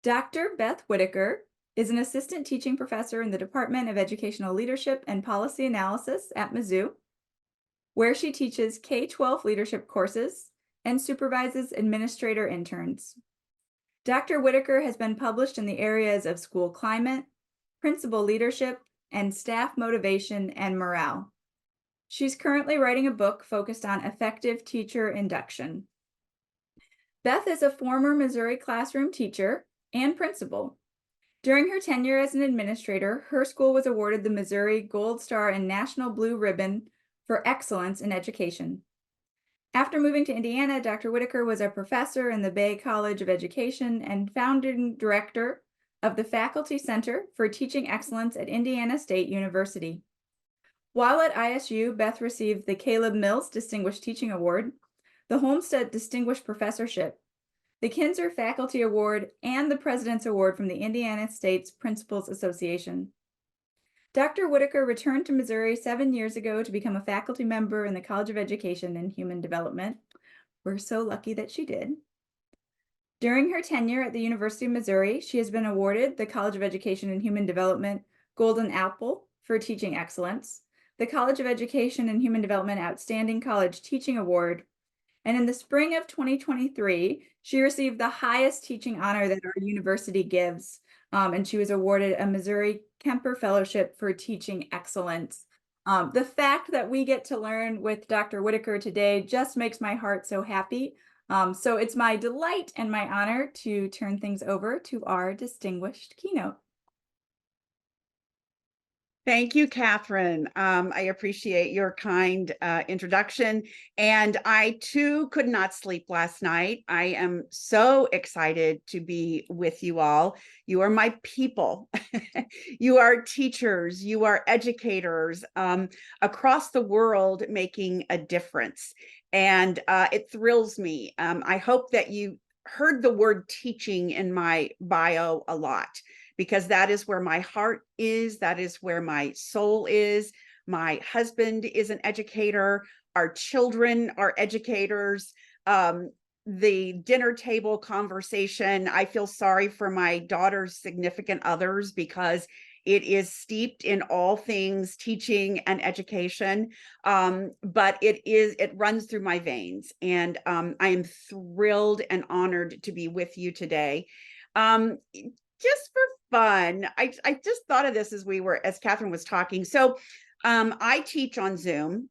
Dr. Beth Whitaker is an assistant teaching professor in the Department of Educational Leadership and Policy Analysis at Mizzou, where she teaches K-12 leadership courses and supervises administrator interns. Dr. Whitaker has been published in the areas of school climate, principal leadership, and staff motivation and morale. She's currently writing a book focused on effective teacher induction. Beth is a former Missouri classroom teacher and principal. During her tenure as an administrator, her school was awarded the Missouri Gold Star and National Blue Ribbon for excellence in education. After moving to Indiana, Dr. Whitaker was a professor in the Bay College of Education and founding director of the Faculty Center for Teaching Excellence at Indiana State University. While at ISU, Beth received the Caleb Mills Distinguished Teaching Award, the Homestead Distinguished Professorship, the Kinzer Faculty Award, and the President's Award from the Indiana States Principals Association. Dr. Whitaker returned to Missouri 7 years ago to become a faculty member in the College of Education and Human Development. We're so lucky that she did. During her tenure at the University of Missouri, she has been awarded the College of Education and Human Development Golden Apple for teaching excellence, the College of Education and Human Development Outstanding College Teaching Award, and in the spring of 2023, she received the highest teaching honor that our university gives, and she was awarded a Missouri Kemper Fellowship for teaching excellence. The fact that we get to learn with Dr. Whitaker today just makes my heart so happy. So it's my delight and my honor to turn things over to our distinguished keynote. Thank you, Catherine. I appreciate your kind introduction. And I too could not sleep last night. I am so excited to be with you all. You are my people. You are teachers, you are educators across the world making a difference. And it thrills me. I hope that you heard the word teaching in my bio a lot, because that is where my heart is. That is where my soul is. My husband is an educator. Our children are educators. The dinner table conversation, I feel sorry for my daughter's significant others because it is steeped in all things teaching and education. But it runs through my veins. And I am thrilled and honored to be with you today. Just for fun, I just thought of this as Catherine was talking. So I teach on Zoom,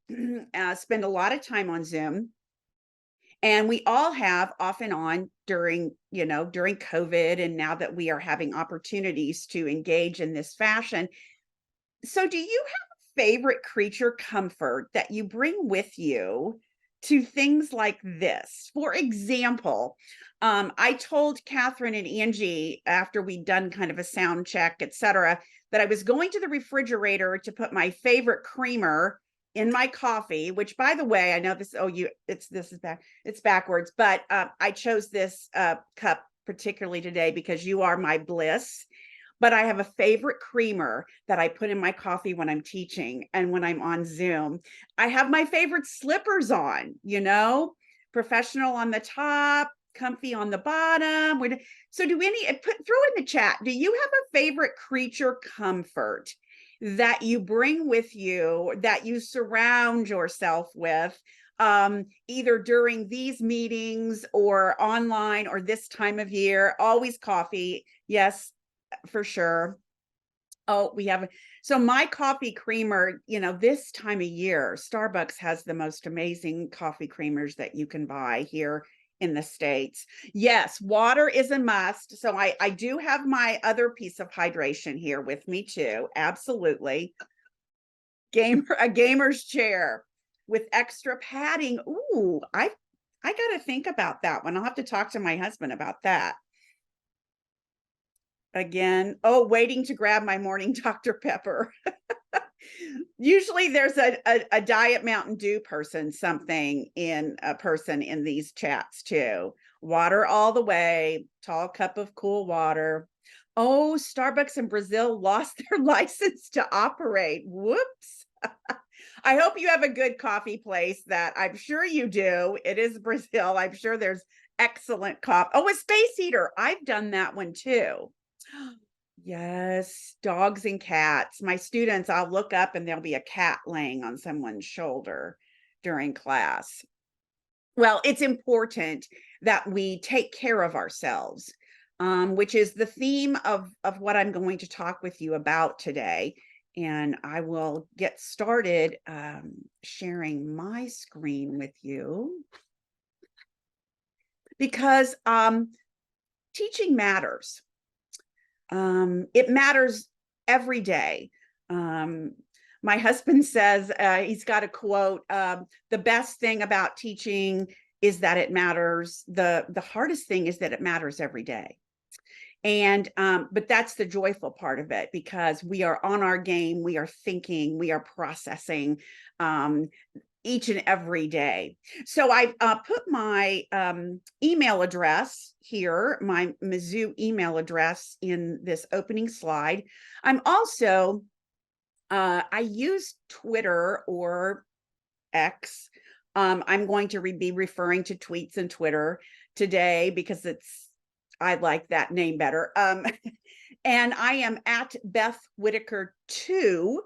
spend a lot of time on Zoom, and we all have off and on during COVID, and now that we are having opportunities to engage in this fashion. So do you have a favorite creature comfort that you bring with you to things like this? For example, I told Catherine and Angie after we'd done kind of a sound check, etc., that I was going to the refrigerator to put my favorite creamer in my coffee, which, by the way, I know this, it's backwards, but I chose this cup particularly today because you are my bliss. But I have a favorite creamer that I put in my coffee when I'm teaching and when I'm on Zoom. I have my favorite slippers on, professional on the top, comfy on the bottom. So throw in the chat, do you have a favorite creature comfort that you bring with you, that you surround yourself with, either during these meetings or online or this time of year? Always coffee. Yes, for sure. Oh, so my coffee creamer, this time of year, Starbucks has the most amazing coffee creamers that you can buy here in the States. Yes, water is a must. So I do have my other piece of hydration here with me too. Absolutely. A gamer's chair with extra padding. Ooh, I got to think about that one. I'll have to talk to my husband about that. Again, waiting to grab my morning Dr. Pepper. Usually there's a Diet Mountain Dew person in these chats too. Water all the way, tall cup of cool water. Oh, Starbucks in Brazil lost their license to operate. Whoops. I hope you have a good coffee place that I'm sure you do. It is Brazil. I'm sure there's Excellent cop. Oh, a space heater. I've done that one too. Yes, dogs and cats. My students, I'll look up and there'll be a cat laying on someone's shoulder during class. Well, it's important that we take care of ourselves, which is the theme of what I'm going to talk with you about today. And I will get started sharing my screen with you because teaching matters. It matters every day. My husband says, he's got a quote, the best thing about teaching is that it matters. The hardest thing is that it matters every day. And but that's the joyful part of it, because we are on our game, we are thinking, we are processing each and every day. So I put my email address here, my Mizzou email address, in this opening slide. I'm also, I use Twitter or X. I'm going to be referring to tweets and Twitter today because I like that name better. And I am at Beth Whitaker 2.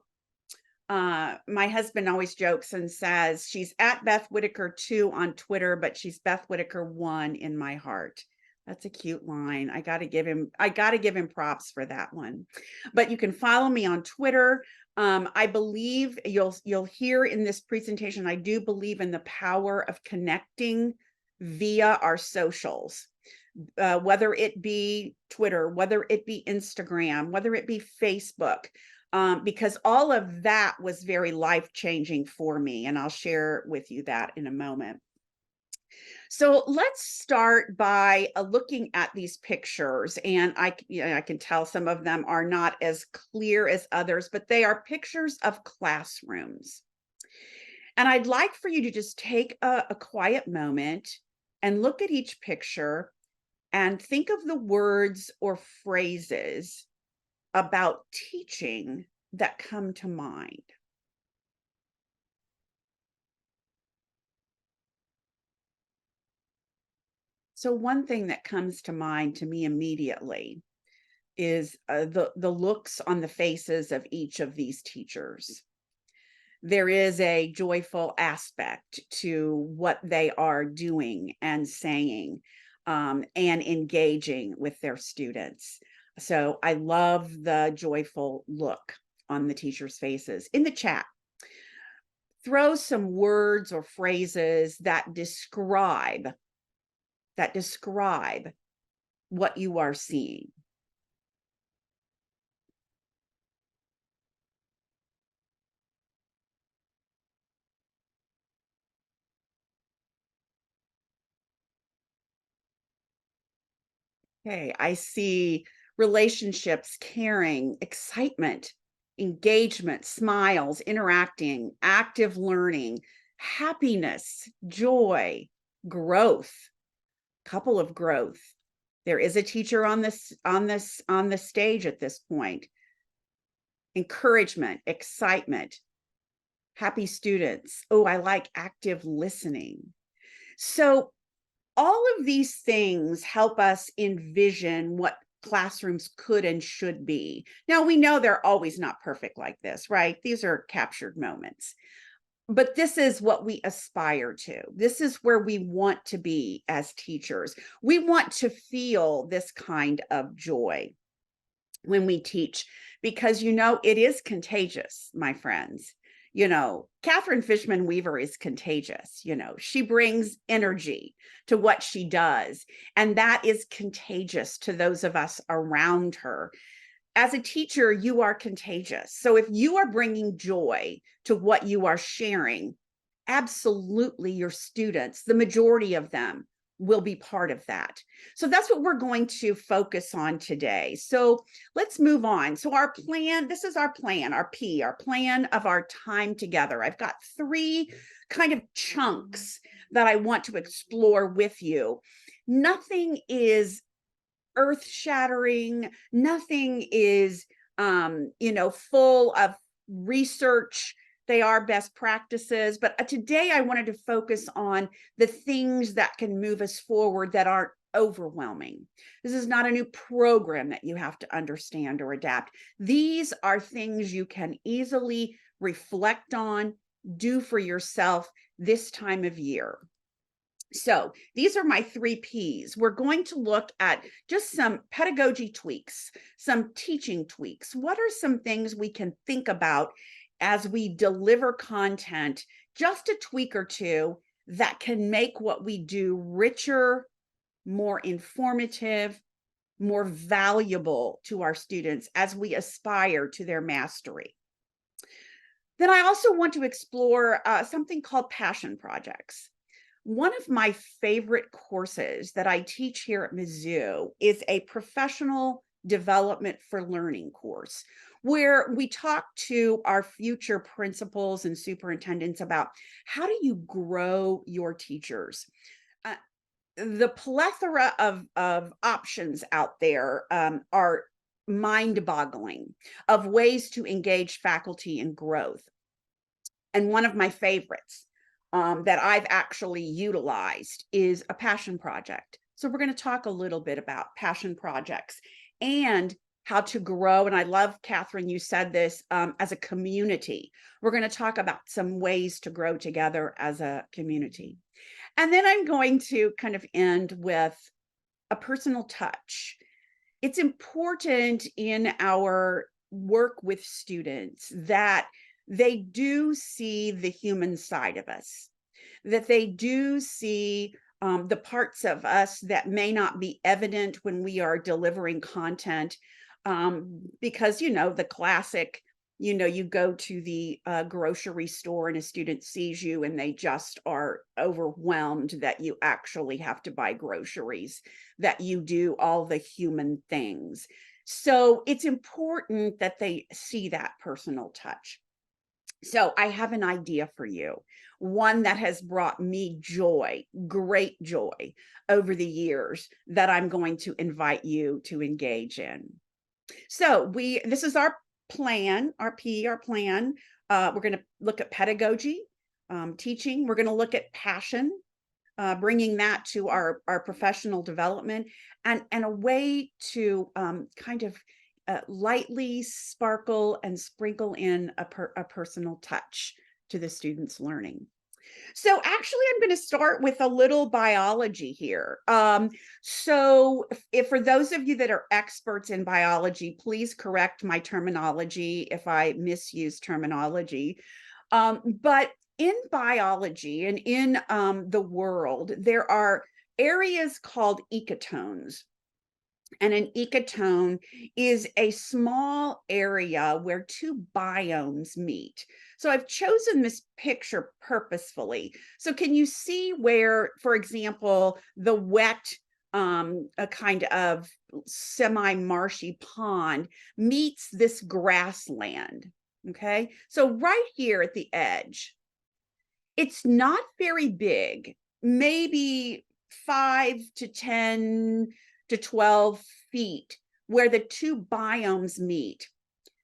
My husband always jokes and says she's at Beth Whitaker 2 on Twitter, but she's Beth Whitaker 1 in my heart. That's a cute line. I got to give him props for that one. But you can follow me on Twitter. I believe you'll hear in this presentation, I do believe in the power of connecting via our socials. Whether it be Twitter, whether it be Instagram, whether it be Facebook, because all of that was very life-changing for me, and I'll share with you that in a moment. So let's start by looking at these pictures, and I can tell some of them are not as clear as others, but they are pictures of classrooms. And I'd like for you to just take a quiet moment and look at each picture and think of the words or phrases about teaching that come to mind. So one thing that comes to mind to me immediately is the looks on the faces of each of these teachers. There is a joyful aspect to what they are doing and saying, and engaging with their students. So I love the joyful look on the teachers' faces. In the chat, throw some words or phrases that describe what you are seeing. Okay, I see relationships, caring, excitement, engagement, smiles, interacting, active learning, happiness, joy, growth, couple of growth. There is a teacher on the stage at this point. Encouragement, excitement, happy students. Oh, I like active listening. So all of these things help us envision what classrooms could and should be. Now, we know they're always not perfect like this, right? These are captured moments. But this is what we aspire to. This is where we want to be as teachers. We want to feel this kind of joy when we teach, because, it is contagious, my friends. Catherine Fishman Weaver is contagious. She brings energy to what she does, and that is contagious to those of us around her. As a teacher, you are contagious. So if you are bringing joy to what you are sharing, absolutely your students, the majority of them, will be part of that. So that's what we're going to focus on today. So let's move on. So our plan, this is our plan, our plan of our time together. I've got 3 kind of chunks that I want to explore with you. Nothing is earth-shattering. Nothing is, full of research they are best practices, but today I wanted to focus on the things that can move us forward that aren't overwhelming. This is not a new program that you have to understand or adapt. These are things you can easily reflect on, do for yourself this time of year. So these are my 3 Ps. We're going to look at just some pedagogy tweaks, some teaching tweaks. What are some things we can think about as we deliver content, just a tweak or two that can make what we do richer, more informative, more valuable to our students as we aspire to their mastery. Then I also want to explore something called passion projects. One of my favorite courses that I teach here at Mizzou is a professional development for learning course where we talk to our future principals and superintendents about how do you grow your teachers. Uh, the plethora of options out there are mind-boggling of ways to engage faculty in growth. And one of my favorites that I've actually utilized is a passion project. So we're going to talk a little bit about passion projects and how to grow. And I love, Catherine, you said this, as a community. We're going to talk about some ways to grow together as a community. And then I'm going to kind of end with a personal touch. It's important in our work with students that they do see the human side of us, that they do see the parts of us that may not be evident when we are delivering content. Because, the classic, you go to the grocery store and a student sees you and they just are overwhelmed that you actually have to buy groceries, that you do all the human things. So it's important that they see that personal touch. So I have an idea for you, one that has brought me joy, great joy over the years that I'm going to invite you to engage in. So this is our plan, our plan. We're going to look at pedagogy, teaching. We're going to look at passion, bringing that to our professional development, and a way to kind of lightly sparkle and sprinkle in a personal touch to the students' learning. So actually, I'm going to start with a little biology here. So if for those of you that are experts in biology, please correct my terminology if I misuse terminology. But in biology and in the world, there are areas called ecotones. And an ecotone is a small area where 2 biomes meet. So I've chosen this picture purposefully. So can you see where, for example, the wet, a kind of semi-marshy pond meets this grassland? Okay, so right here at the edge, it's not very big, maybe 5 to 10 to 12 feet where the 2 biomes meet.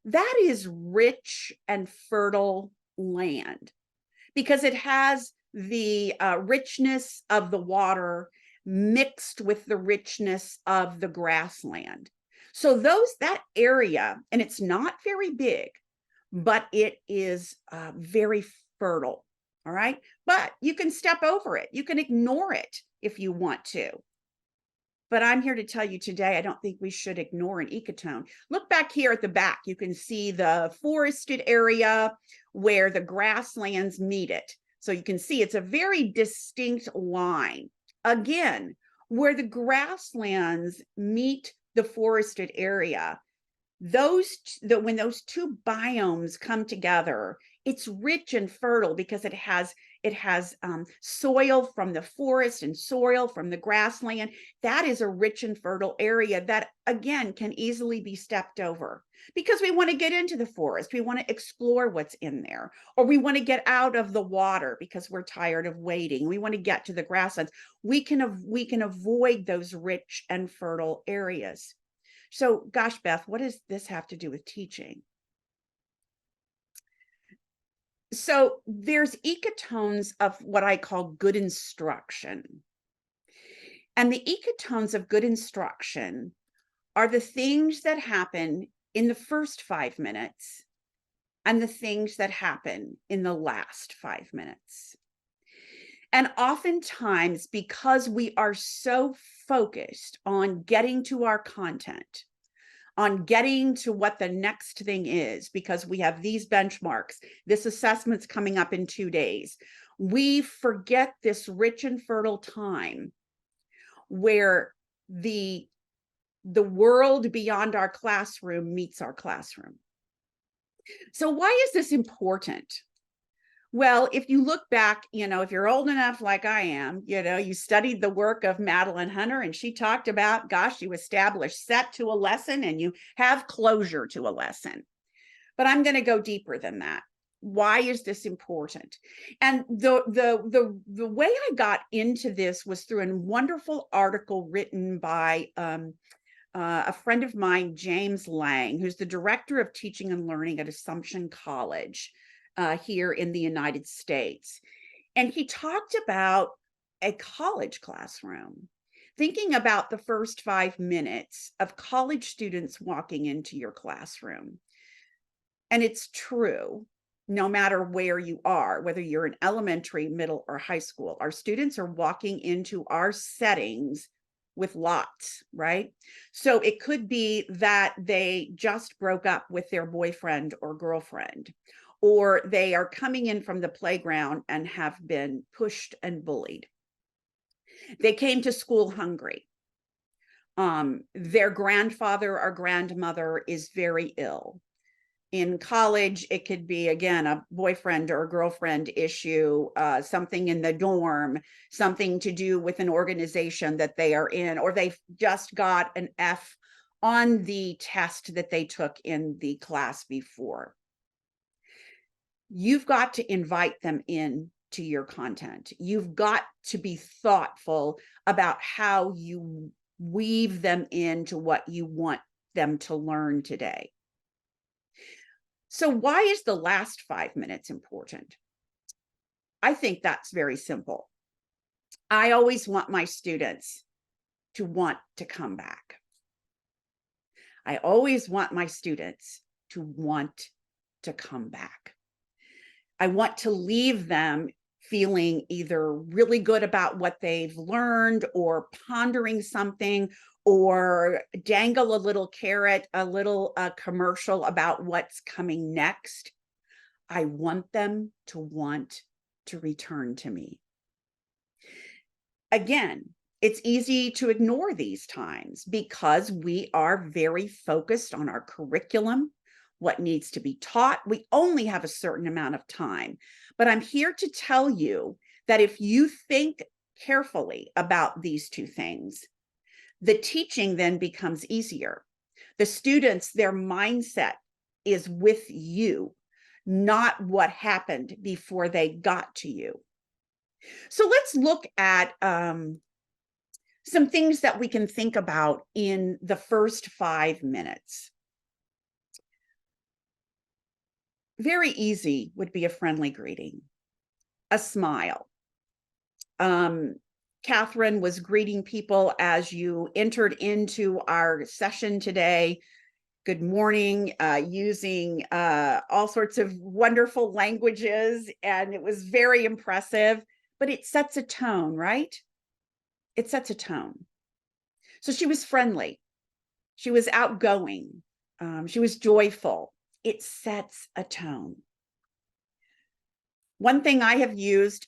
That is rich and fertile land because it has the richness of the water mixed with the richness of the grassland. So that area, and it's not very big, but it is very fertile. All right. But you can step over it. You can ignore it if you want to. But I'm here to tell you today, I don't think we should ignore an ecotone. Look back here at the back. You can see the forested area where the grasslands meet it. So you can see it's a very distinct line. Again, where the grasslands meet the forested area, when those 2 biomes come together, it's rich and fertile because it has soil from the forest and soil from the grassland. That is a rich and fertile area that, again, can easily be stepped over because we want to get into the forest. We want to explore what's in there, or we want to get out of the water because we're tired of waiting. We want to get to the grasslands. We can avoid those rich and fertile areas. So, gosh, Beth, what does this have to do with teaching? So there's ecatones of what I call good instruction. And the ecatones of good instruction are the things that happen in the first 5 minutes and the things that happen in the last 5 minutes. And oftentimes, because we are so focused on getting to our content, on getting to what the next thing is, because we have these benchmarks, this assessment's coming up in 2 days, we forget this rich and fertile time where the world beyond our classroom meets our classroom. So why is this important? Well, if you look back, if you're old enough like I am, you studied the work of Madeline Hunter, and she talked about, gosh, you establish set to a lesson and you have closure to a lesson. But I'm going to go deeper than that. Why is this important? And the way I got into this was through a wonderful article written by a friend of mine, James Lang, who's the director of teaching and learning at Assumption College here in the United States. And he talked about a college classroom, thinking about the first 5 minutes of college students walking into your classroom. And it's true, no matter where you are, whether you're in elementary, middle, or high school, our students are walking into our settings with lots, right? So it could be that they just broke up with their boyfriend or girlfriend, or they are coming in from the playground and have been pushed and bullied. They came to school hungry. Their grandfather or grandmother is very ill. In college, it could be, again, a boyfriend or a girlfriend issue, something in the dorm, something to do with an organization that they are in, or they've just got an F on the test that they took in the class before. You've got to invite them in to your content. You've got to be thoughtful about how you weave them into what you want them to learn today. So why is the last 5 minutes important? I think that's very simple. I always want my students to want to come back. I always want my students to want to come back. I want to leave them feeling either really good about what they've learned or pondering something, or dangle a little carrot, a little commercial about what's coming next. I want them to want to return to me. Again, it's easy to ignore these times because we are very focused on our curriculum, what needs to be taught. We only have a certain amount of time. But I'm here to tell you that if you think carefully about these two things, the teaching then becomes easier. The students, their mindset is with you, not what happened before they got to you. So let's look at some things that we can think about in the first 5 minutes. Very easy would be a friendly greeting, a smile. Catherine was greeting people as you entered into our session today. Good morning, using all sorts of wonderful languages, and it was very impressive, but it sets a tone, right? It sets a tone. So she was friendly. She was outgoing. She was joyful. It sets a tone. One thing I have used,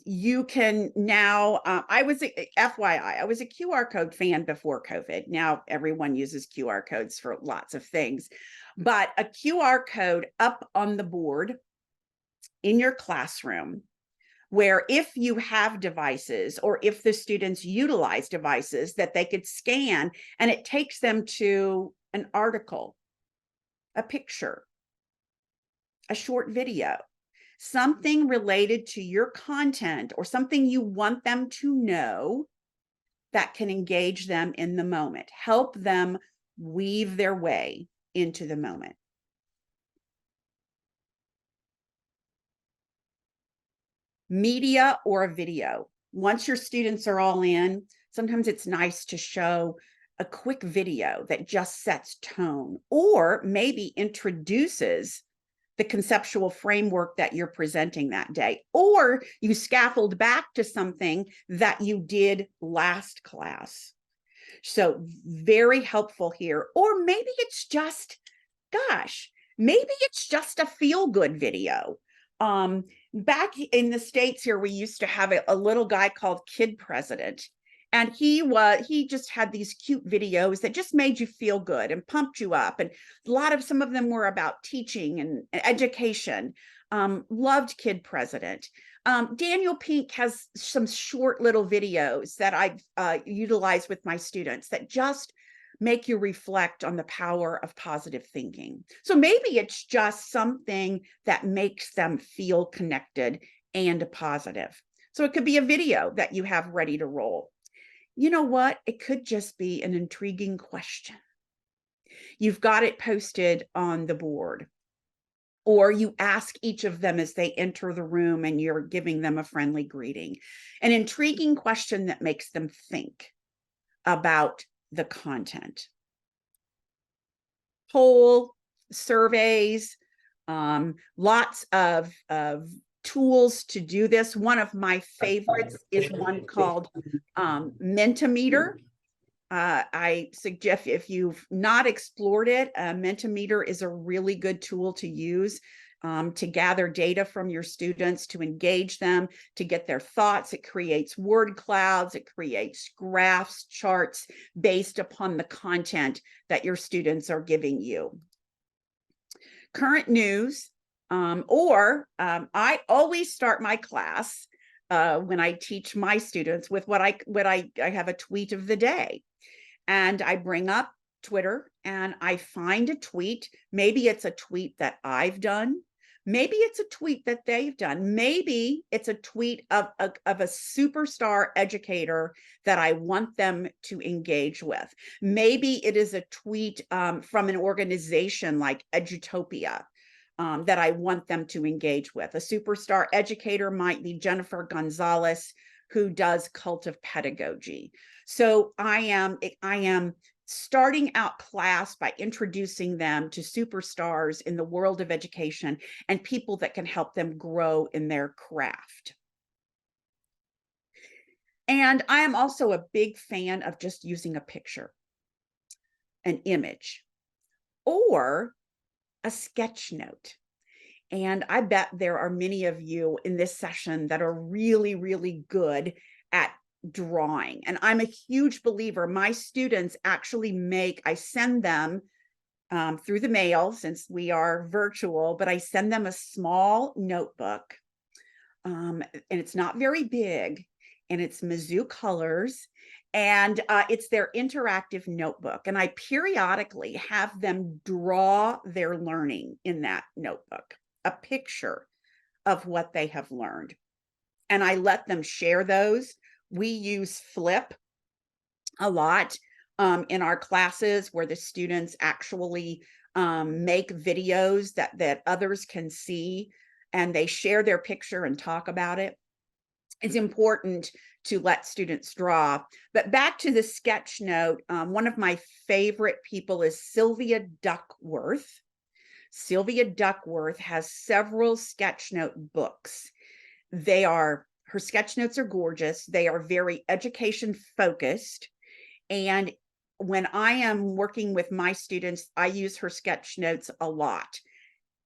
you can now, FYI, I was a QR code fan before COVID. Now everyone uses QR codes for lots of things, but a QR code up on the board in your classroom, where if you have devices or if the students utilize devices that they could scan, and it takes them to an article, a picture, a short video, something related to your content or something you want them to know that can engage them in the moment, help them weave their way into the moment. media or a video. Once your students are all in, sometimes it's nice to show a quick video that just sets tone or maybe introduces the conceptual framework that you're presenting that day, or you scaffold back to something that you did last class. So very helpful here. Or maybe it's just, gosh, maybe it's just a feel-good video. Back in the States here, we used to have a little guy called Kid President. And he just had these cute videos that just made you feel good and pumped you up. And some of them were about teaching and education. Loved Kid President. Daniel Pink has some short little videos that I've utilized with my students that just make you reflect on the power of positive thinking. So maybe it's just something that makes them feel connected and positive. So it could be a video that you have ready to roll. You know what? It could just be an intriguing question. You've got it posted on the board, or you ask each of them as they enter the room and you're giving them a friendly greeting. An intriguing question that makes them think about the content. Poll, surveys, lots of tools to do this. One of my favorites is one called Mentimeter. I suggest, if you've not explored it, Mentimeter is a really good tool to use to gather data from your students, to engage them, to get their thoughts. It creates word clouds, it creates graphs, charts based upon the content that your students are giving you. Current news, I always start my class when I teach my students with what I have a tweet of the day. And I bring up Twitter and I find a tweet. Maybe it's a tweet that I've done. Maybe it's a tweet that they've done. Maybe it's a tweet of a superstar educator that I want them to engage with. Maybe it is a tweet from an organization like Edutopia that I want them to engage with. A superstar educator might be Jennifer Gonzalez, who does Cult of Pedagogy. So I am starting out class by introducing them to superstars in the world of education and people that can help them grow in their craft. And I am also a big fan of just using a picture, an image, or a sketch note. And I bet there are many of you in this session that are really, really good at drawing. And I'm a huge believer. My students actually I send them through the mail, since we are virtual, but I send them a small notebook. And it's not very big, and it's Mizzou colors, and it's their interactive notebook. And I periodically have them draw their learning in that notebook, a picture of what they have learned. And I let them share those. We use Flip a lot in our classes, where the students actually make videos that others can see, and they share their picture and talk about it. It's important to let students draw. But back to the sketch note, one of my favorite people is Sylvia Duckworth. Sylvia Duckworth has several sketch note books. Her sketch notes are gorgeous. They are very education focused. And when I am working with my students, I use her sketch notes a lot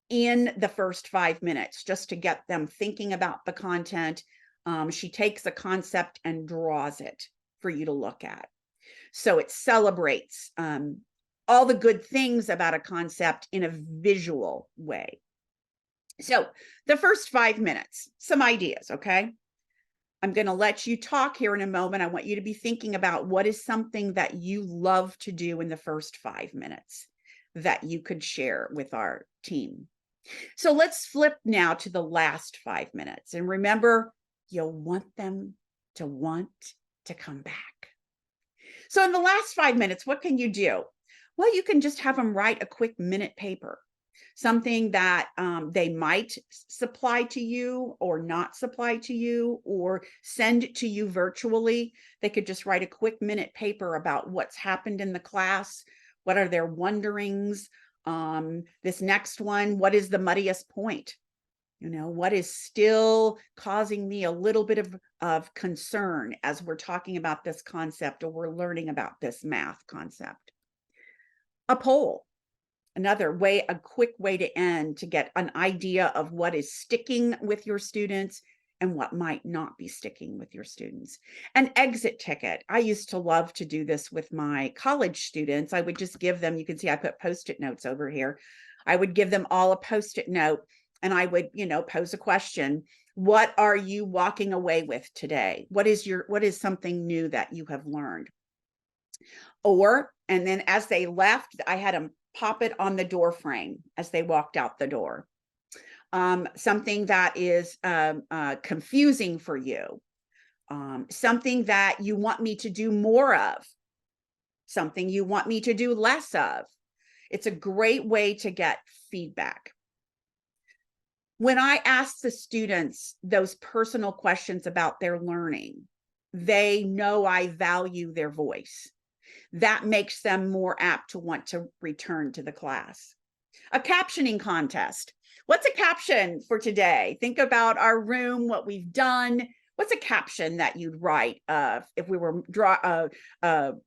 in the first 5 minutes, just to get them thinking about the content. She takes a concept and draws it for you to look at. So it celebrates all the good things about a concept in a visual way. So the first 5 minutes, some ideas, okay? I'm going to let you talk here in a moment. I want you to be thinking about what is something that you love to do in the first 5 minutes that you could share with our team. So let's flip now to the last 5 minutes. And remember, you'll want them to want to come back. So in the last 5 minutes, what can you do? Well, you can just have them write a quick minute paper. something that they might supply to you or not supply to you or send to you virtually. They could just write a quick minute paper about what's happened in the class. What are their wonderings? This next one, what is the muddiest point? You know, what is still causing me a little bit of concern as we're talking about this concept or we're learning about this math concept? A poll. Another way, a quick way to end to get an idea of what is sticking with your students and what might not be sticking with your students. An exit ticket. I used to love to do this with my college students. I would just give them, you can see I put Post-it notes over here. I would give them all a Post-it note and I would, pose a question. What are you walking away with today? What is something new that you have learned? And then as they left, I had them pop it on the door frame as they walked out the door. Something that is confusing for you, something that you want me to do more of, something you want me to do less of. It's a great way to get feedback. When I ask the students those personal questions about their learning, they know I value their voice. That makes them more apt to want to return to the class. A captioning contest. What's a caption for today? Think about our room, what we've done. What's a caption that you'd write if we were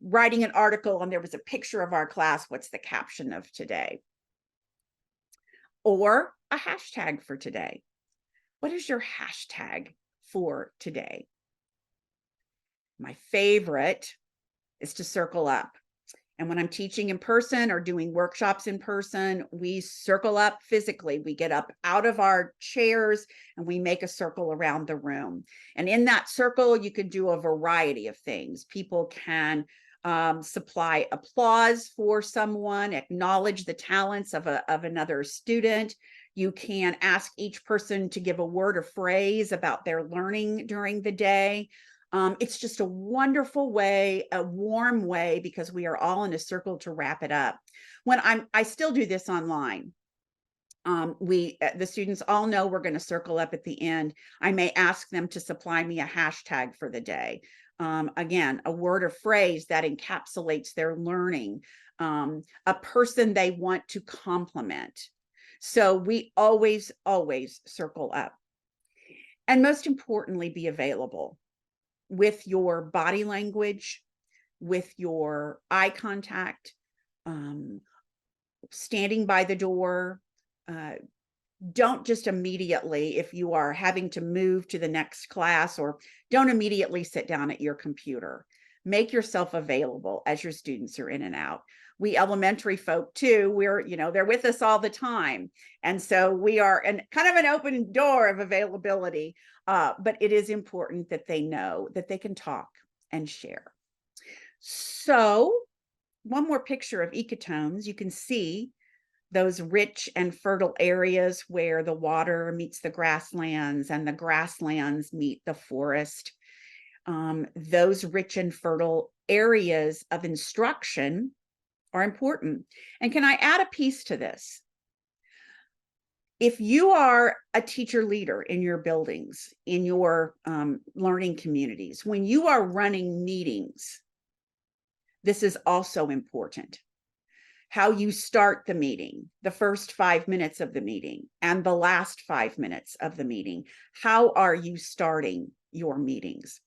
writing an article and there was a picture of our class? What's the caption of today? Or a hashtag for today. What is your hashtag for today? My favorite is to circle up. And when I'm teaching in person or doing workshops in person, we circle up physically. We get up out of our chairs and we make a circle around the room. And in that circle, you can do a variety of things. People can supply applause for someone, acknowledge the talents of another student. You can ask each person to give a word or phrase about their learning during the day. It's just a wonderful way, a warm way, because we are all in a circle to wrap it up. I still do this online. The students all know we're going to circle up at the end. I may ask them to supply me a hashtag for the day. Again, a word or phrase that encapsulates their learning, a person they want to compliment. So we always circle up. And most importantly, be available with your body language, with your eye contact, standing by the door. Don't just immediately, if you are having to move to the next class, or don't immediately sit down at your computer. Make yourself available as your students are in and out. We elementary folk too, they're with us all the time. And so we are kind of an open door of availability, but it is important that they know that they can talk and share. So one more picture of ecotones. You can see those rich and fertile areas where the water meets the grasslands and the grasslands meet the forest. Those rich and fertile areas of instruction are important. And can I add a piece to this? If you are a teacher leader in your buildings, in your learning communities, when you are running meetings, this is also important. How you start the meeting, the first 5 minutes of the meeting and the last 5 minutes of the meeting. How are you starting your meetings?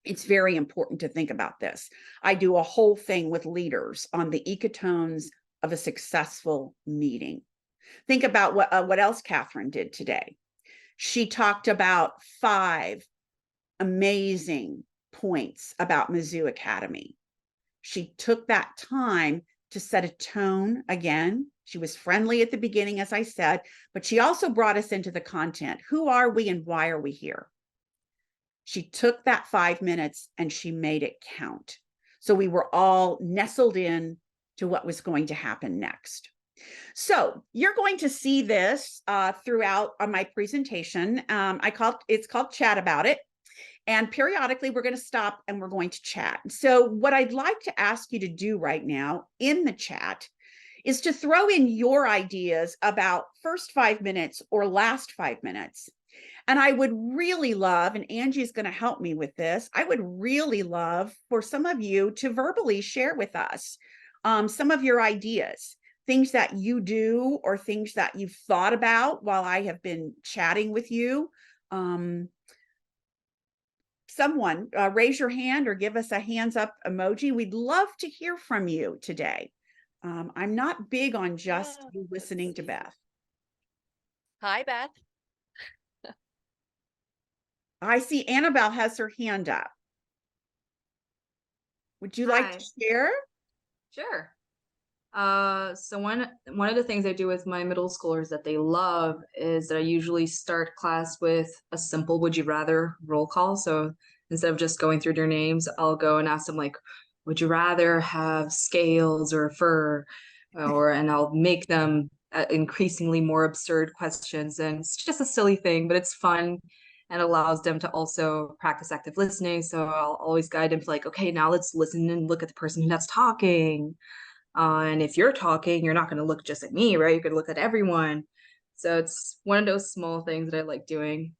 It's very important to think about this. I do a whole thing with leaders on the ecotones of a successful meeting. Think about what else Catherine did today. She talked about 5 amazing points about Mizzou Academy. She took that time to set a tone. Again, she was friendly at the beginning, as I said, but she also brought us into the content. Who are we and why are we here? She took that 5 minutes and she made it count. So we were all nestled in to what was going to happen next. So you're going to see this throughout my presentation. It's called Chat About It. And periodically we're going to stop and we're going to chat. So what I'd like to ask you to do right now in the chat is to throw in your ideas about first 5 minutes or last 5 minutes. And I would really love, and Angie's going to help me with this, I would really love for some of you to verbally share with us some of your ideas, things that you do or things that you've thought about while I have been chatting with you. Someone raise your hand or give us a hands up emoji. We'd love to hear from you today. I'm not big on just you listening to Beth. Hi, Beth. I see Annabelle has her hand up. Would you like to Hi. share? Sure. So one of the things I do with my middle schoolers that they love is that I usually start class with a simple would you rather roll call. So instead of just going through their names, I'll go and ask them like, would you rather have scales or fur? And I'll make them increasingly more absurd questions. And it's just a silly thing, but it's fun and allows them to also practice active listening. So I'll always guide them to like, okay, now let's listen and look at the person that's talking. And if you're talking, you're not going to look just at me, right? You're going to look at everyone. So it's one of those small things that I like doing.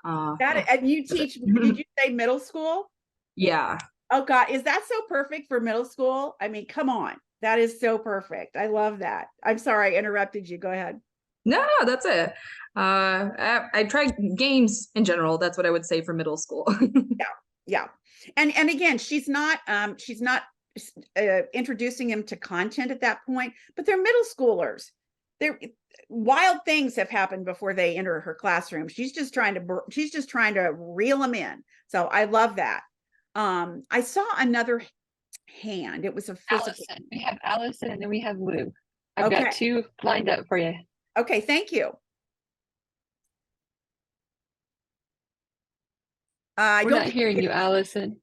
And you teach, did you say middle school? Yeah. Oh God, is that so perfect for middle school? I mean, come on. That is so perfect. I love that. I'm sorry, I interrupted you. Go ahead. No, that's it. I tried games in general. That's what I would say for middle school. Yeah. And again, she's not introducing them to content at that point, but they're middle schoolers. Wild things have happened before they enter her classroom. She's just trying to reel them in. So I love that. I saw another hand. It was a physical. Allison. We have Allison and then we have Lou. I've Okay. got two lined up for you. Okay, thank you. I We're don't not think hearing you, Allison.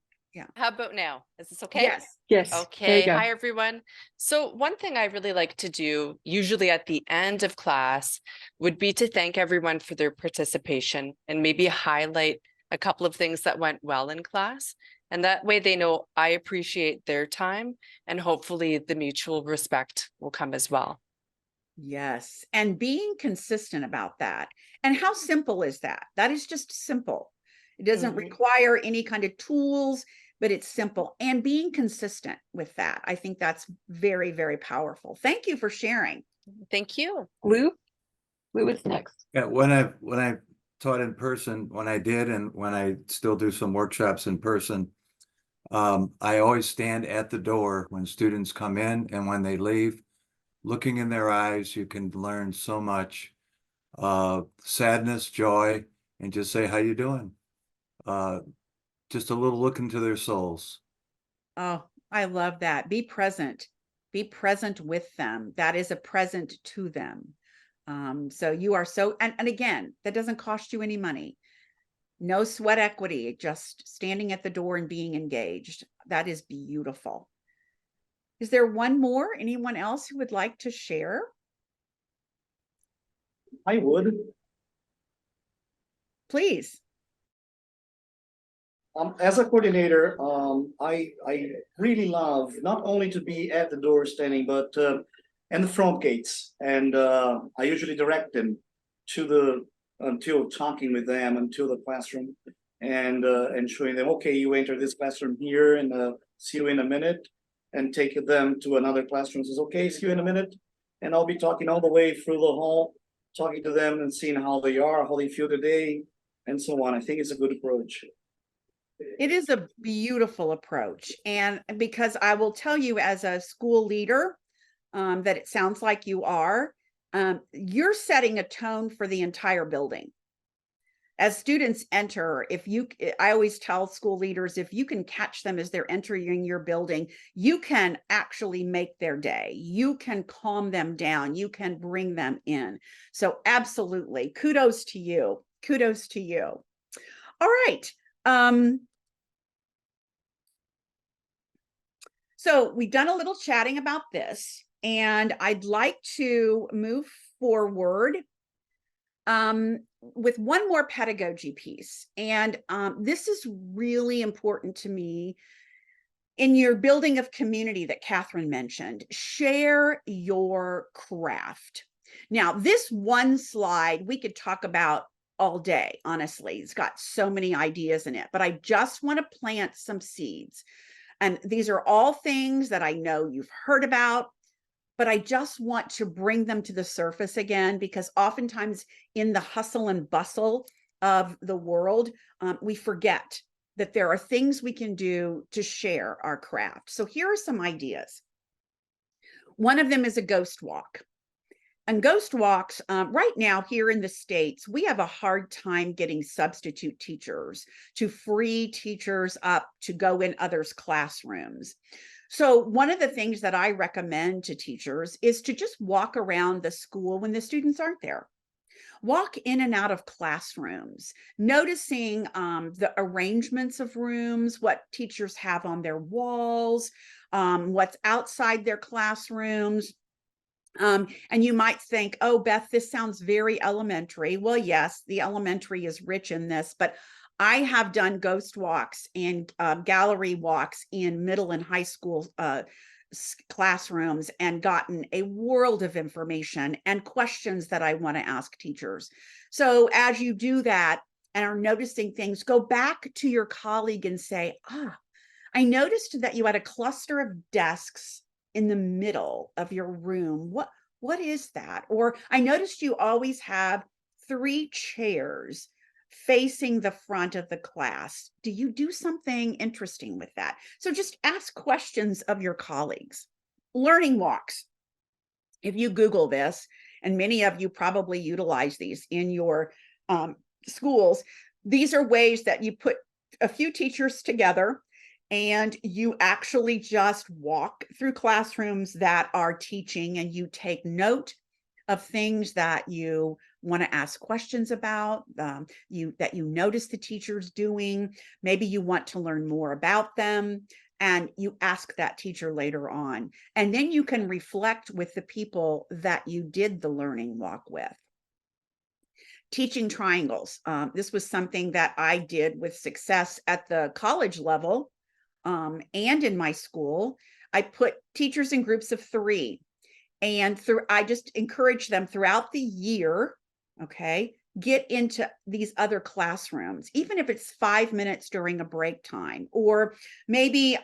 How about now? Is this okay? Yes. Yes. There Okay. you go. Hi, everyone. So one thing I really like to do, usually at the end of class, would be to thank everyone for their participation and maybe highlight a couple of things that went well in class. And that way they know I appreciate their time and hopefully the mutual respect will come as well. Yes. And being consistent about that. And how simple is that? That is just simple. It doesn't require any kind of tools, but it's simple. And being consistent with that. I think that's very, very powerful. Thank you for sharing. Thank you. Lou? Lou is next. Yeah, when I taught in person, when I did, and when I still do some workshops in person, I always stand at the door when students come in and when they leave. Looking in their eyes, you can learn so much. Sadness, joy, and just say, how you doing? Just a little look into their souls. Oh, I love that. Be present. Be present with them. That is a present to them. So you are so, and again, that doesn't cost you any money. No sweat equity, just standing at the door and being engaged. That is beautiful. Is there one more? Anyone else who would like to share? I would. Please. As a coordinator, I really love not only to be at the door standing, but in the front gates, and I usually direct them to until talking with them until the classroom, and showing them, okay, you enter this classroom here, and see you in a minute, and take them to another classroom. Says, okay, see you in a minute, and I'll be talking all the way through the hall, talking to them and seeing how they are, how they feel today, and so on. I think it's a good approach. It is a beautiful approach. And because I will tell you as a school leader, that it sounds like you are, you're setting a tone for the entire building. As students enter, I always tell school leaders, if you can catch them as they're entering your building, you can actually make their day. You can calm them down. You can bring them in. So absolutely, kudos to you. Kudos to you. All right. So we've done a little chatting about this, and I'd like to move forward with one more pedagogy piece. And this is really important to me in your building of community that Catherine mentioned, share your craft. Now, this one slide we could talk about all day, honestly. It's got so many ideas in it, but I just want to plant some seeds. And these are all things that I know you've heard about, but I just want to bring them to the surface again, because oftentimes in the hustle and bustle of the world, we forget that there are things we can do to share our craft. So here are some ideas. One of them is a ghost walk. And ghost walks, right now here in the States, we have a hard time getting substitute teachers to free teachers up to go in others' classrooms. So one of the things that I recommend to teachers is to just walk around the school when the students aren't there. Walk in and out of classrooms, noticing the arrangements of rooms, what teachers have on their walls, what's outside their classrooms. And you might think, oh, Beth, this sounds very elementary. Well, yes, the elementary is rich in this, but I have done ghost walks and gallery walks in middle and high school classrooms and gotten a world of information and questions that I want to ask teachers. So as you do that and are noticing things, go back to your colleague and say, I noticed that you had a cluster of desks in the middle of your room. What is that? Or I noticed you always have 3 chairs facing the front of the class. Do you do something interesting with that? So just ask questions of your colleagues. Learning walks. If you Google this, and many of you probably utilize these in your schools, these are ways that you put a few teachers together and you actually just walk through classrooms that are teaching, and you take note of things that you want to ask questions about, that you notice the teachers doing. Maybe you want to learn more about them, and you ask that teacher later on. And then you can reflect with the people that you did the learning walk with. Teaching triangles. This was something that I did with success at the college level. And in my school, I put teachers in groups of 3, and I just encourage them throughout the year, okay, get into these other classrooms, even if it's 5 minutes during a break time, or maybe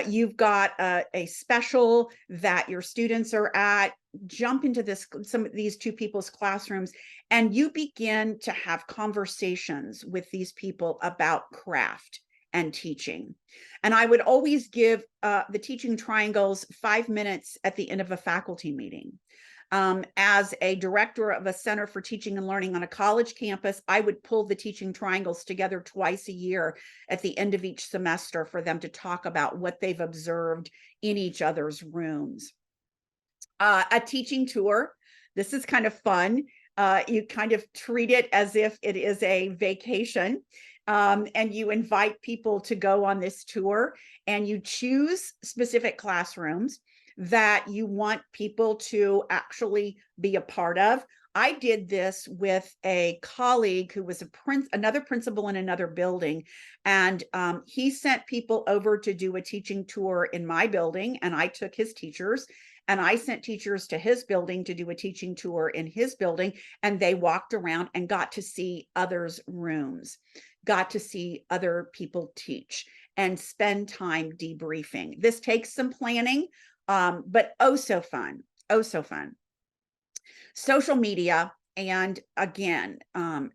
you've got a special that your students are at. Jump into some of these 2 people's classrooms, and you begin to have conversations with these people about craft and teaching. And I would always give the teaching triangles 5 minutes at the end of a faculty meeting. As a director of a Center for Teaching and Learning on a college campus, I would pull the teaching triangles together twice a year at the end of each semester for them to talk about what they've observed in each other's rooms. A teaching tour. This is kind of fun. You kind of treat it as if it is a vacation. And you invite people to go on this tour, and you choose specific classrooms that you want people to actually be a part of. I did this with a colleague who was another principal in another building, and he sent people over to do a teaching tour in my building, and I took his teachers. And I sent teachers to his building to do a teaching tour in his building, and they walked around and got to see others' rooms, got to see other people teach, and spend time debriefing. This takes some planning, but oh so fun, oh so fun. Social media, and again,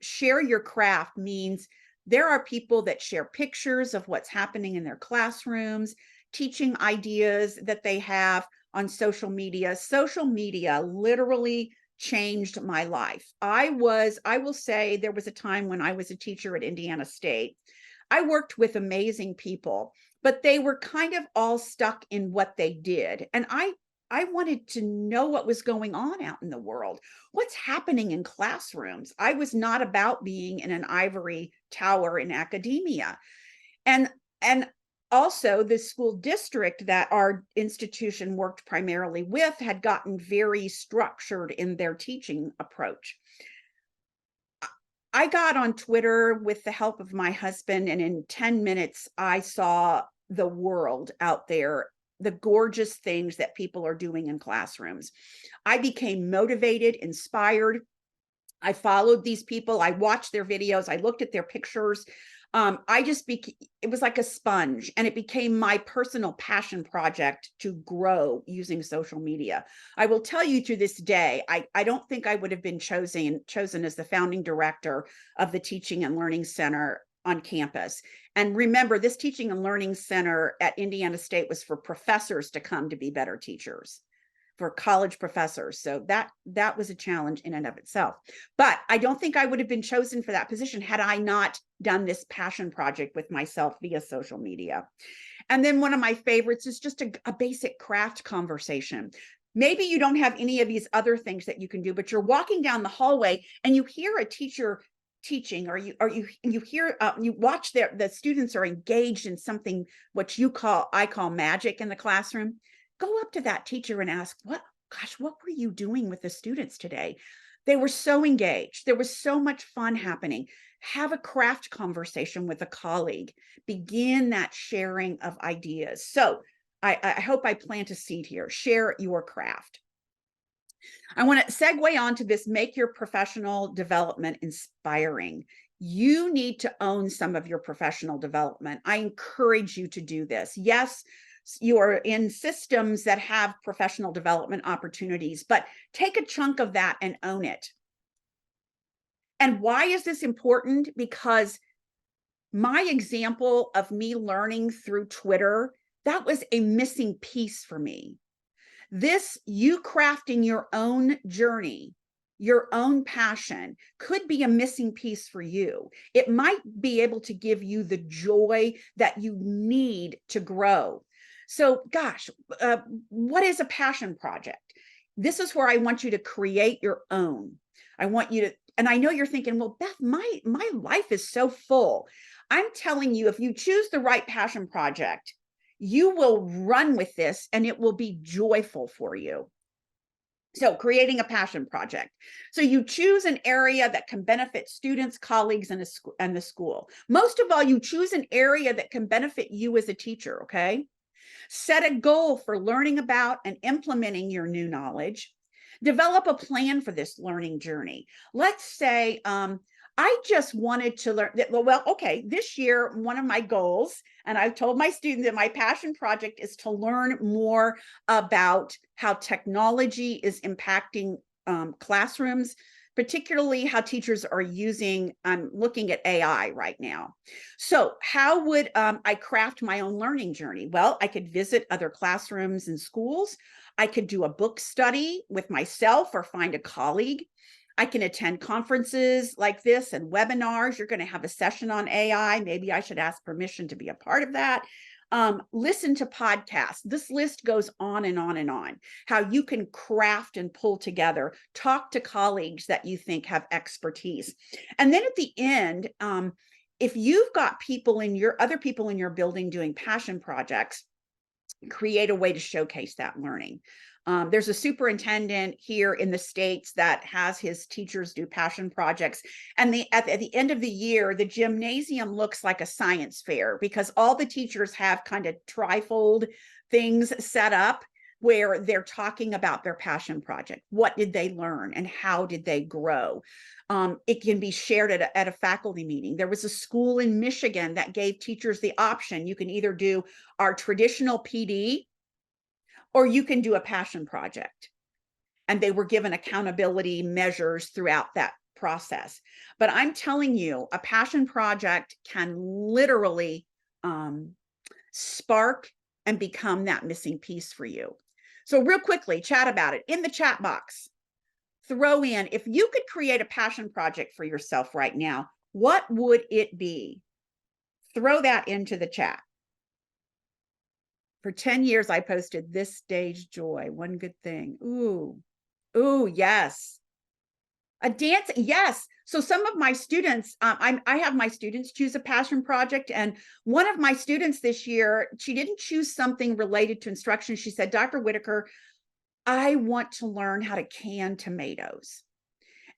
share your craft means there are people that share pictures of what's happening in their classrooms, teaching ideas that they have on social media. Social media literally changed my life. I will say there was a time when I was a teacher at Indiana State. I worked with amazing people, but they were kind of all stuck in what they did. And I wanted to know what was going on out in the world. What's happening in classrooms? I was not about being in an ivory tower in academia. And also, the school district that our institution worked primarily with had gotten very structured in their teaching approach. I got on Twitter with the help of my husband, and in 10 minutes, I saw the world out there, the gorgeous things that people are doing in classrooms. I became motivated, inspired. I followed these people. I watched their videos. I looked at their pictures. It was like a sponge, and it became my personal passion project to grow using social media. I will tell you, to this day, I don't think I would have been chosen as the founding director of the Teaching and Learning Center on campus. And remember, this Teaching and Learning Center at Indiana State was for professors to come to be better teachers, for college professors. So that was a challenge in and of itself. But I don't think I would have been chosen for that position had I not done this passion project with myself via social media. And then one of my favorites is just a basic craft conversation. Maybe you don't have any of these other things that you can do, but you're walking down the hallway and you hear a teacher teaching, or you hear you watch the students are engaged in something which I call magic in the classroom. Go up to that teacher and ask, what were you doing with the students today? They were so engaged. There was so much fun happening. Have a craft conversation with a colleague. Begin that sharing of ideas. So I hope I plant a seed here. Share your craft. I want to segue on to this, make your professional development inspiring. You need to own some of your professional development. I encourage you to do this. Yes, you are in systems that have professional development opportunities, but take a chunk of that and own it. And why is this important? Because my example of me learning through Twitter, that was a missing piece for me. You crafting your own journey, your own passion, could be a missing piece for you. It might be able to give you the joy that you need to grow. So gosh, what is a passion project? This is where I want you to create your own. I want you to, and I know you're thinking, well, Beth, my life is so full. I'm telling you, if you choose the right passion project, you will run with this and it will be joyful for you. So creating a passion project. So you choose an area that can benefit students, colleagues, and the school. Most of all, you choose an area that can benefit you as a teacher, okay? Set a goal for learning about and implementing your new knowledge. Develop a plan for this learning journey. Let's say, I just wanted to learn that, well, okay, this year, one of my goals, and I've told my students that my passion project is to learn more about how technology is impacting classrooms, particularly how teachers are using, I'm looking at AI right now. So how would I craft my own learning journey? Well, I could visit other classrooms and schools. I could do a book study with myself or find a colleague. I can attend conferences like this and webinars. You're going to have a session on AI. Maybe I should ask permission to be a part of that. Listen to podcasts. This list goes on and on and on. How you can craft and pull together, talk to colleagues that you think have expertise. And then at the end, if you've got other people in your building doing passion projects, create a way to showcase that learning. There's a superintendent here in the States that has his teachers do passion projects. And at the end of the year, the gymnasium looks like a science fair because all the teachers have kind of trifold things set up where they're talking about their passion project. What did they learn and how did they grow? It can be shared at a faculty meeting. There was a school in Michigan that gave teachers the option. You can either do our traditional PD or you can do a passion project. And they were given accountability measures throughout that process. But I'm telling you, a passion project can literally spark and become that missing piece for you. So real quickly, chat about it in the chat box. Throw in, if you could create a passion project for yourself right now, what would it be? Throw that into the chat. For 10 years, I posted this day's joy, one good thing. Ooh, yes. A dance, yes. So some of my students, I have my students choose a passion project. And one of my students this year, she didn't choose something related to instruction. She said, Dr. Whitaker, I want to learn how to can tomatoes.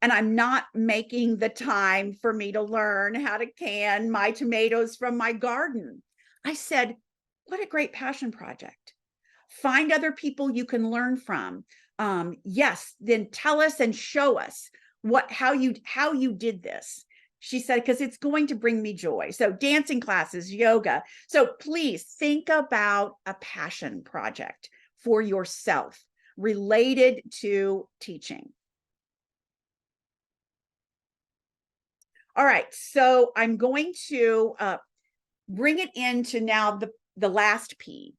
And I'm not making the time for me to learn how to can my tomatoes from my garden. I said, what a great passion project. Find other people you can learn from. Yes, then tell us and show us how you did this. She said, because it's going to bring me joy. So dancing classes, yoga. So please think about a passion project for yourself related to teaching. All right, so I'm going to bring it into now the last P,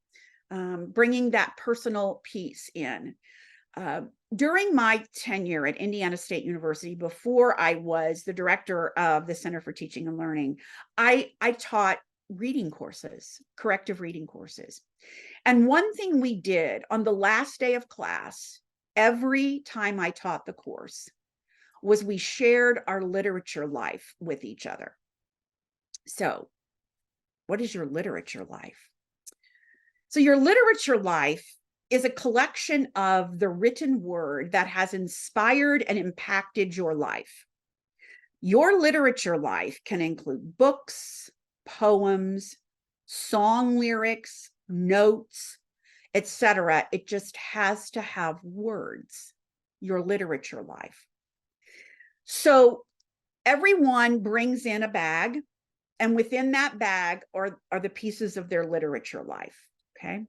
bringing that personal piece in. During my tenure at Indiana State University, before I was the director of the Center for Teaching and Learning, I taught reading courses, corrective reading courses. And one thing we did on the last day of class, every time I taught the course, was we shared our literature life with each other. So, what is your literature life? So your literature life is a collection of the written word that has inspired and impacted your life. Your literature life can include books, poems, song lyrics, notes, etc. It just has to have words, your literature life. So everyone brings in a bag, and within that bag are the pieces of their literature life, okay?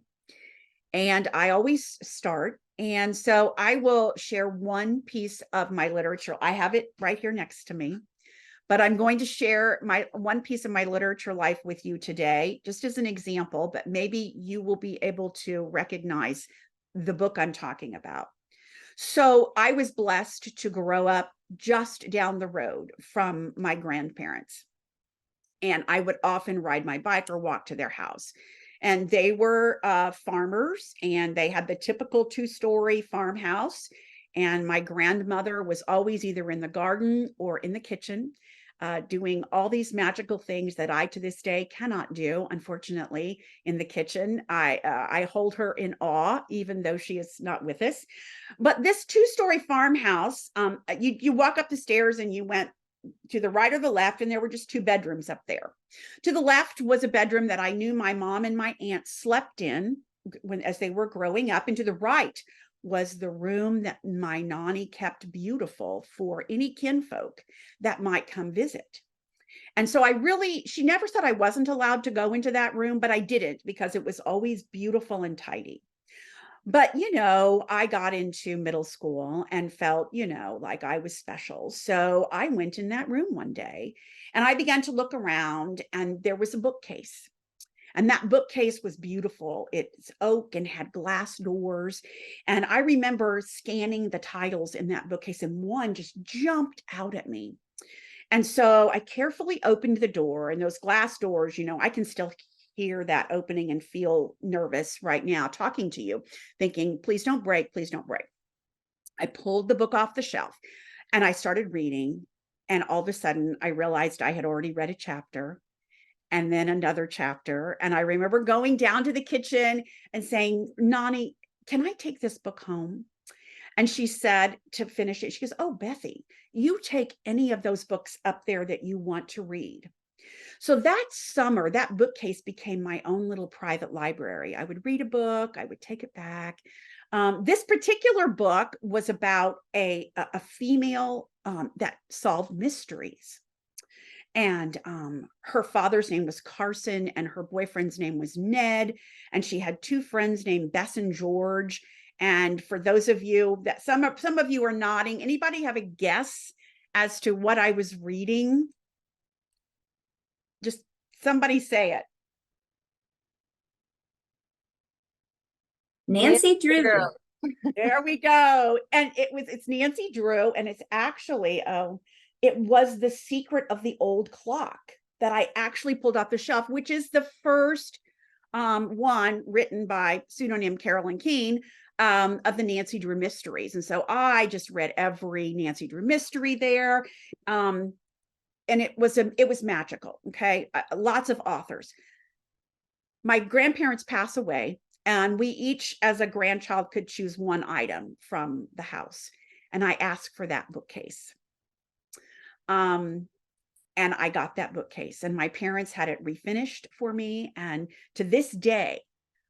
And I always start. And so I will share one piece of my literature. I have it right here next to me, but I'm going to share one piece of my literature life with you today, just as an example, but maybe you will be able to recognize the book I'm talking about. So I was blessed to grow up just down the road from my grandparents. And I would often ride my bike or walk to their house. And they were farmers, and they had the typical 2-story farmhouse. And my grandmother was always either in the garden or in the kitchen, doing all these magical things that I, to this day, cannot do, unfortunately, in the kitchen. I hold her in awe, even though she is not with us. But this 2-story farmhouse, you walk up the stairs and you went to the right or the left, and there were just 2 bedrooms up there. To the left was a bedroom that I knew my mom and my aunt slept in as they were growing up, and to the right was the room that my nanny kept beautiful for any kinfolk that might come visit. And so she never said I wasn't allowed to go into that room, but I didn't, because it was always beautiful and tidy. But, I got into middle school and felt, like I was special. So I went in that room one day and I began to look around, and there was a bookcase. And that bookcase was beautiful. It's oak and had glass doors. And I remember scanning the titles in that bookcase, and one just jumped out at me. And so I carefully opened the door, and those glass doors, I can still hear that opening and feel nervous right now talking to you, thinking, please don't break, please don't break. I pulled the book off the shelf and I started reading. And all of a sudden I realized I had already read a chapter and then another chapter. And I remember going down to the kitchen and saying, Nani, can I take this book home? And she said, to finish it, she goes, oh, Bethy, you take any of those books up there that you want to read. So that summer, that bookcase became my own little private library. I would read a book, I would take it back. This particular book was about a female that solved mysteries. And her father's name was Carson, and her boyfriend's name was Ned. And she had 2 friends named Bess and George. And for those of you that some of you are nodding, anybody have a guess as to what I was reading? Just somebody say it. Nancy Drew. There we go. And it's Nancy Drew, and it's actually, it was The Secret of the Old Clock that I actually pulled off the shelf, which is the first one written by pseudonym Carolyn Keene of the Nancy Drew mysteries. And so I just read every Nancy Drew mystery there. And it was magical. Okay. Lots of authors. My grandparents pass away, and we each, as a grandchild, could choose one item from the house. And I asked for that bookcase. And I got that bookcase, and my parents had it refinished for me. And to this day,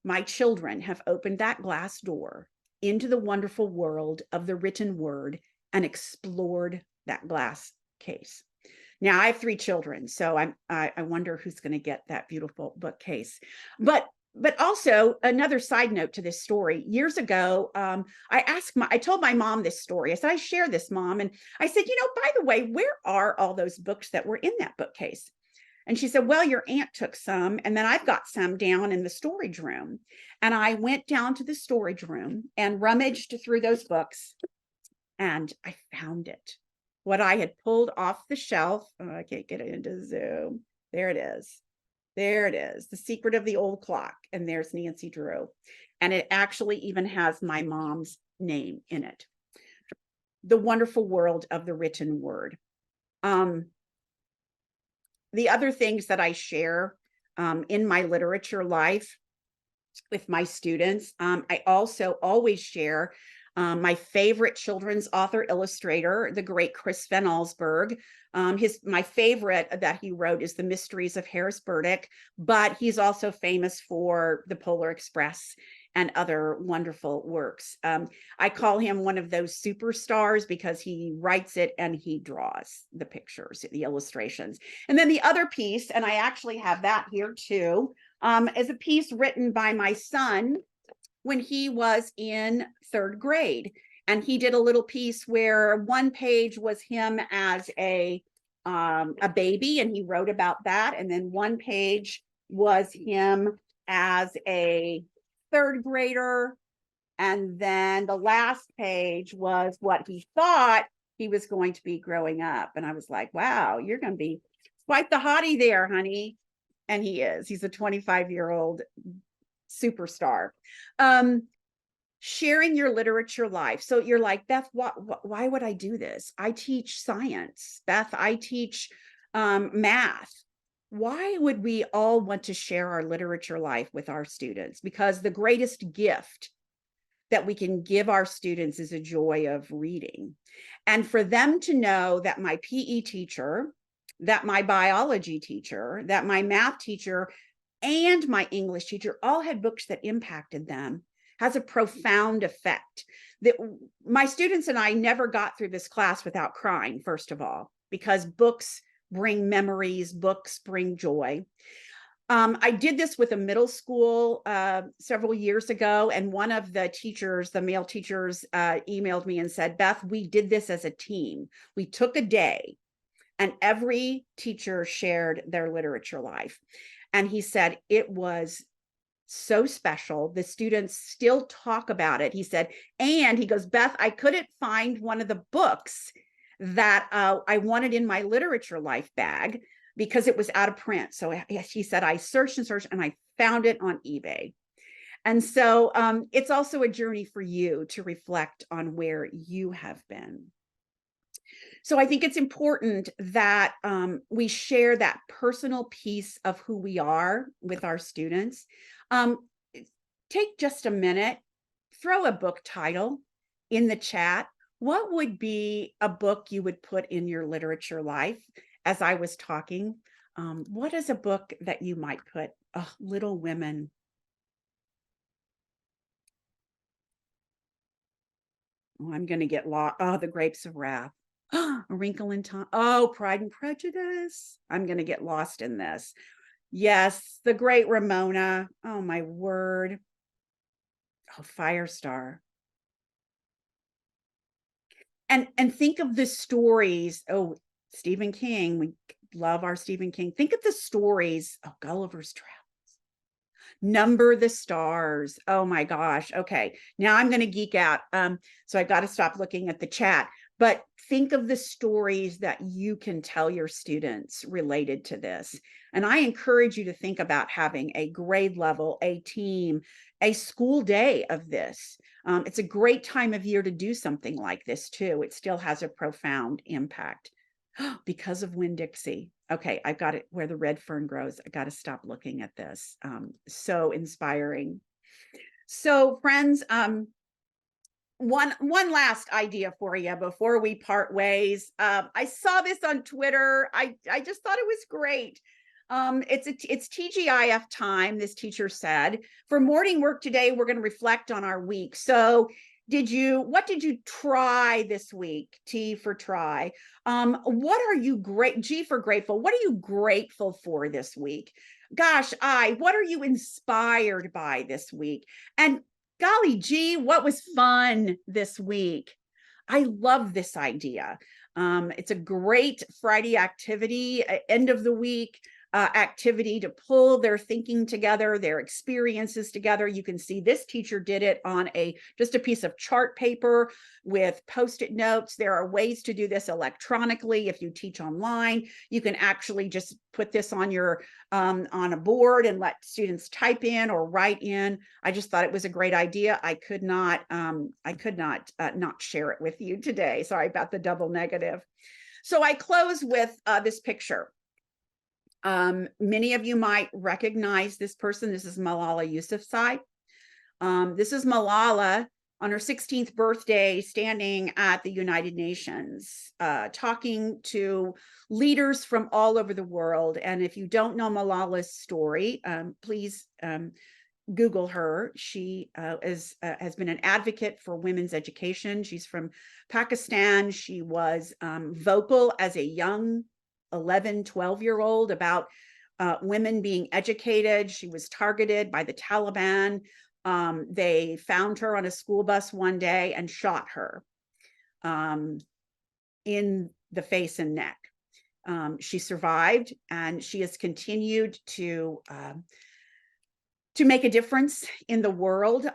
my children have opened that glass door into the wonderful world of the written word and explored that glass case. Now I have 3 children, so I wonder who's going to get that beautiful bookcase. But also another side note to this story. Years ago, I told my mom this story. I said, I share this, Mom. And I said, by the way, where are all those books that were in that bookcase? And she said, well, your aunt took some, and then I've got some down in the storage room. And I went down to the storage room and rummaged through those books, and I found it. What I had pulled off the shelf. Oh, I can't get it into Zoom. There it is. There it is. The Secret of the Old Clock. And there's Nancy Drew. And it actually even has my mom's name in it. The Wonderful World of the Written Word. The other things that I share in my literature life with my students, I also always share my favorite children's author illustrator, the great Chris Van Allsburg. My favorite that he wrote is The Mysteries of Harris Burdick, but he's also famous for The Polar Express and other wonderful works. I call him one of those superstars because he writes it and he draws the pictures, the illustrations. And then the other piece, and I actually have that here too, is a piece written by my son when he was in 3rd grade. And he did a little piece where one page was him as a baby, and he wrote about that. And then one page was him as a 3rd grader. And then the last page was what he thought he was going to be growing up. And I was like, wow, you're going to be quite the hottie there, honey. And he is. He's a 25-year-old superstar. Sharing your literature life. So you're like, Beth, why would I do this? I teach science. Beth, I teach math. Why would we all want to share our literature life with our students? Because the greatest gift that we can give our students is a joy of reading. And for them to know that my PE teacher, that my biology teacher, that my math teacher, and my English teacher all had books that impacted them has a profound effect. That my students and I never got through this class without crying, first of all, because books bring memories, books bring joy. I did this with a middle school several years ago, and one of the teachers, the male teachers, emailed me and said, Beth, we did this as a team. We took a day and every teacher shared their literature life. And he said, it was so special. The students still talk about it. He said, and he goes, Beth, I couldn't find one of the books that I wanted in my literature life bag because it was out of print. So he said, I searched and searched and I found it on eBay. And so it's also a journey for you to reflect on where you have been. So I think it's important that we share that personal piece of who we are with our students. Take just a minute, throw a book title in the chat. What would be a book you would put in your literature life? As I was talking, what is a book that you might put? Oh, Little Women. Oh, I'm going to get lost. Oh, The Grapes of Wrath. A Wrinkle in Time. Oh, Pride and Prejudice. I'm going to get lost in this. Yes, The Great Ramona. Oh, my word. Oh, Firestar. And think of the stories. Oh, Stephen King. We love our Stephen King. Think of the stories. Oh, Gulliver's Travels. Number the Stars. Oh my gosh. Okay. Now I'm going to geek out. So I've got to stop looking at the chat. But think of the stories that you can tell your students related to this. And I encourage you to think about having a grade level, a team, a school day of this. It's a great time of year to do something like this too. It still has a profound impact. Because of Winn-Dixie. Okay, I've got it. Where the Red Fern Grows. I got to stop looking at this. So inspiring. So friends, one last idea for you before we part ways. I saw this on Twitter. I just thought it was great. It's TGIF time, this teacher said. For morning work today, we're going to reflect on our week. So what did you try this week? T for try. What are you G for grateful. What are you grateful for this week? Gosh, what are you inspired by this week? And golly gee, what was fun this week? I love this idea. It's a great Friday activity, end of the week activity to pull their thinking together, their experiences together. You can see this teacher did it on just a piece of chart paper with Post-it notes. There are ways to do this electronically. If you teach online, you can actually just put this on your on a board and let students type in or write in. I just thought it was a great idea. I could not not share it with you today. Sorry about the double negative. So I close with this picture. Many of you might recognize this person. This is Malala Yousafzai. This is Malala on her 16th birthday, standing at the United Nations, talking to leaders from all over the world. And if you don't know Malala's story, please Google her. She has been an advocate for women's education. She's from Pakistan. She was vocal as a young 11, 12-year-old about women being educated. She was targeted by the Taliban. They found her on a school bus one day and shot her in the face and neck. She survived, and she has continued to make a difference in the world.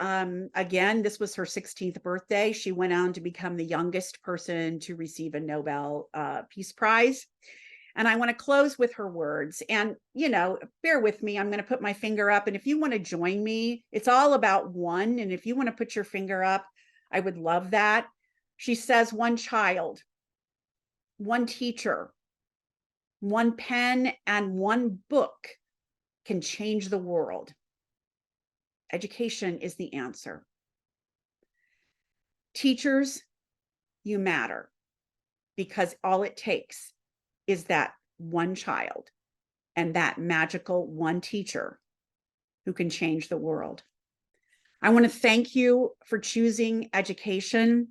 Again, this was her 16th birthday. She went on to become the youngest person to receive a Nobel Peace Prize. And I want to close with her words. And, bear with me. I'm going to put my finger up. And if you want to join me, it's all about one. And if you want to put your finger up, I would love that. She says, one child, one teacher, one pen, and one book can change the world. Education is the answer. Teachers, you matter, because all it takes is that one child and that magical one teacher who can change the world. I want to thank you for choosing education.